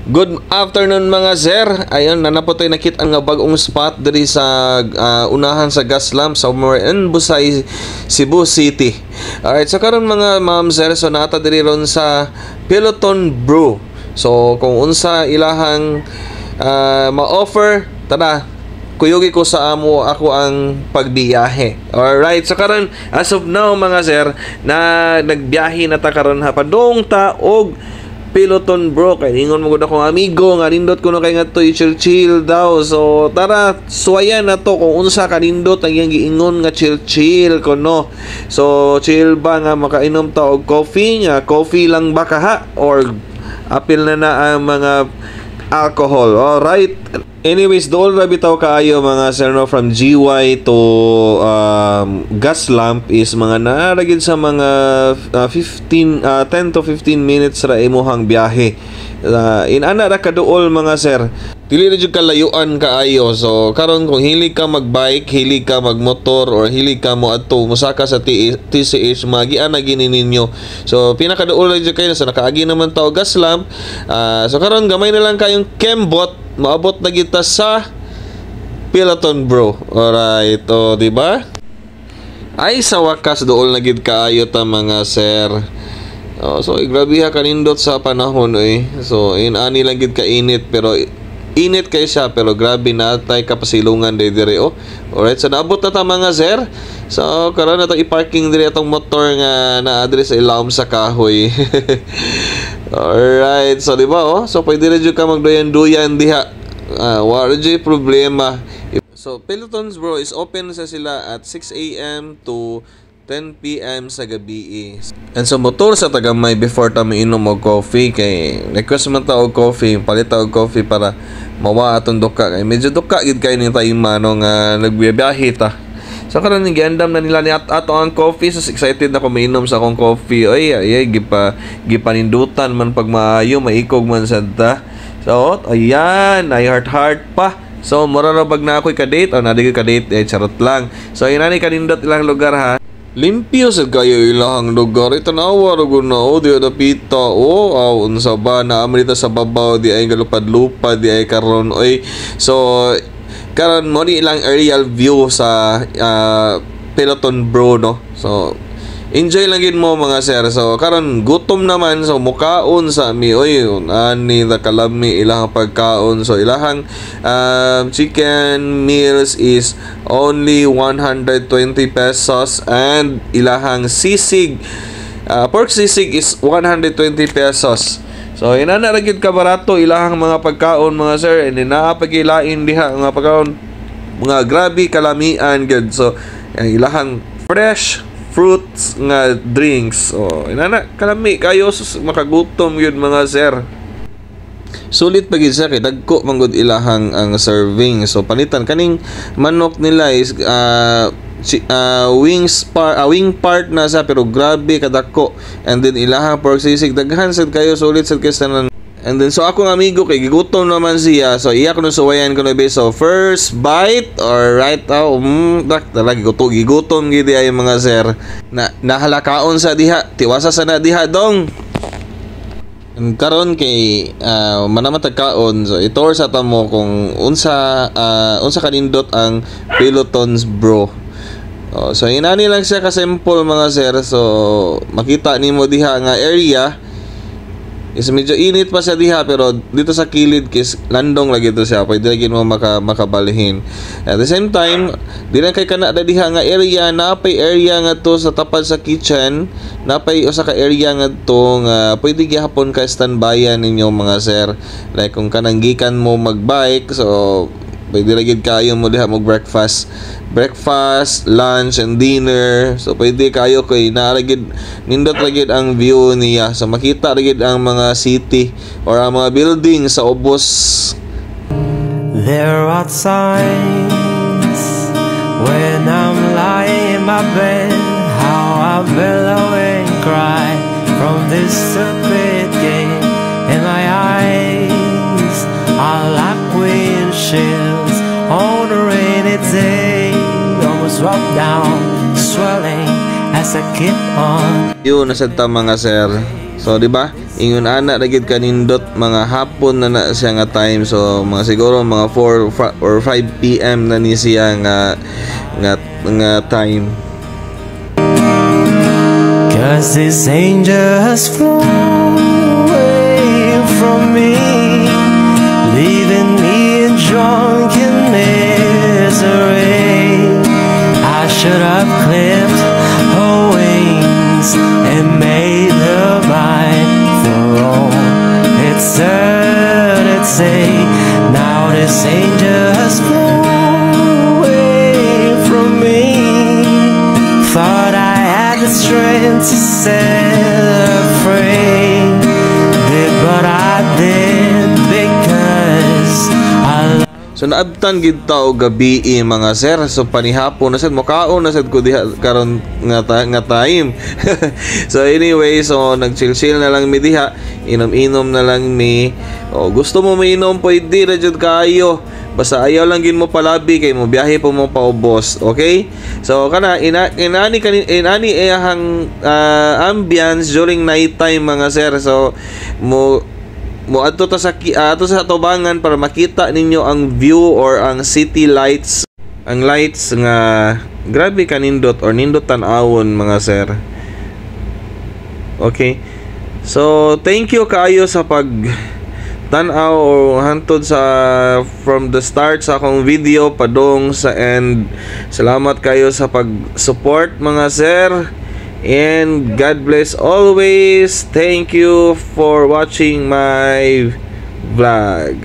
Good afternoon mga sir. Ayun, nanapotoy nakita nga bagong spot diri sa unahan sa Gaslamp somewhere in Busay, Cebu City. Alright, so karon mga ma'am sir, so nata diri ron sa Peloton Brew. So kung unsa ilahang ma-offer, tada kuyugi ko sa amo ako ang pagbiyahe. Alright, so karon as of now mga sir, na nagbiyahe na ta karon ha padung ta og Peloton Bro, kay ingon mo gud akong amigo nga nindot kuno kay ngadto chill daw. So tara suwayan na to kung unsa ka nindot ang iyang giingon nga chill kuno. So chill ba nga makainom ta og coffee, nga coffee lang ba kaha or apil na ang mga alcohol. Alright, anyways, doon na bitaw kaayo mga sir, no, from GY to Gaslamp is mga naragid sa mga 10 to 15 minutes ra imuhang biyahe. Inana ra kaduol mga sir, dili na jud kalayuan kaayo. So karon kung hilig ka magbike, hilig ka magmotor, or hilig ka mo adto musaka sa TCH, magian na gini ninyo. So pinakaduol ra jud kayo sa nakaagi naman ta og Gaslamp. So karon gamay na lang kayong kembot, maabot na kita sa Peloton Bro. Alright, o diba? Ay sa wakas dool na gid kaayo ta mga sir. So grabe ha kanindot sa panahon So inani lang gid ka init, pero init kay siya, pero grabe na tay kapasilungan dire Alright, so naabot na ta mga sir. So karon na i-parking dire atong motor nga naa dire sa ilawom sa kahoy. Alright, so diba so pwede na jud ka magduyan-duyan diha. Wala jud problema. So Pelotons Bro is open sa sila at 6 AM to 10 PM sa gabi. And so motor sa tagamay before ta miinom og coffee, kay request man ta og coffee, palit ta og coffee para mawa atong duka, kay medyo duka gid kay ni tayo mano nga nagbiyahe ta. So karon giandam na nila ni ato ang coffee, so excited na ko miinom sa akong coffee. Ay gipanindutan man pag maayo, maikog man sadta. So ayan, ay heart pa. So mura ra bag na ako'y ka-date o nadigay ka-date, charot lang. So inani kanindot ilang lugar ha. Limpyo sa kayo ilang lugar. Itanawa ro na di ada pita. Unsa ba na amrita sa babaw di ay galupad-lupad di ay karon So karon mo ni ilang aerial view sa Peloton Bro, no. So enjoy lang gid mo mga sir. So karon gutom naman, so mukaon sa mi ani da kalami ilang pagkaon. So ilahang chicken meals is only 120 pesos, and ilahang sisig, pork sisig is 120 pesos. So inana ra gid ka barato ilahang mga pagkaon mga sir, and naapagilain diha mga pagkaon mga grabe kalamian gid. So ilahang fresh fruits nga drinks. Inana kalami kayo makagutom yun mga sir. Sulit pa gid siya kay dagko manggod ilahang ang serving. So palitan kaning manok nila is wing part na sa, pero grabe kadako. And then ilahang pork sisig daghan sad kayo, sulit sad kay tanan. And then so akong amigo kay gigutom naman siya, so iya ko suwayan ko na be. So first bite, or right talaga gigutom gid ay mga sir. Nahalakaon sa diha, tiwasa sa na diha dong. And karon kay manamatagkaon, so itor sa tamo kung unsa kanindot ang Pelotons Bro. So inani lang siya ka simple mga sir. So makita nimo diha nga area is medyo init pa siya diha, pero dito sa kilid kis landong lagi to siya, pwede lagi mo makabalihin. At the same time, di lang kay kana diha nga area, napay area nga to sa tapad sa kitchen, napay usa ka area nga to nga pwede gihapon ka standbyan ninyo mga sir. Like kung kanang gikan mo magbike, so pwede lagi kayo mo diha mo breakfast, lunch, and dinner. So pwede kayo kay naaragid nindot lagid ang view niya. So makita lagid ang mga city or ang mga building sa ubos. There are times when I'm lying in my bed, how I bellow and cry from this stupid game. In my eyes are like windshields on a rainy day, almost dropped down, swelling as I keep on. Yun, nasad ta mga sir. So di ba? Ingon ana ra gid kanindot mga hapon na siya nga time. So mga siguro mga 4 or 5 PM na ni siya nga time. 'Cause this angel has flown away from me, leaving me in drunken misery. I should have clipped her wings and made her mine for all eternity. Now this angel has flown away from me. Thought I had the strength to set her free, but I did because I So naabtan gid ta og gabi mga sir. So panihapon na sad mokaon na sad ko diha karon nga time. So anyway, so nagchill-chill na lang mi diha, inom-inom na lang mi. O gusto mo mainom pwede ra jud kayo. Basta ayaw lang gin mo palabi kay mo biyahe po mo paubos, okay? So kana inani iyahang ambience during night time mga sir. So mo adto ta sa atubangan para makita ninyo ang view or ang city lights, ang lights nga grabe kanindot or nindot tan-awon mga sir. Okay, so thank you kaayo sa pag tan-aw o hantod sa from the start sa akong video padong sa end. Salamat kayo sa pag-support mga sir. And God bless always. Thank you for watching my vlog.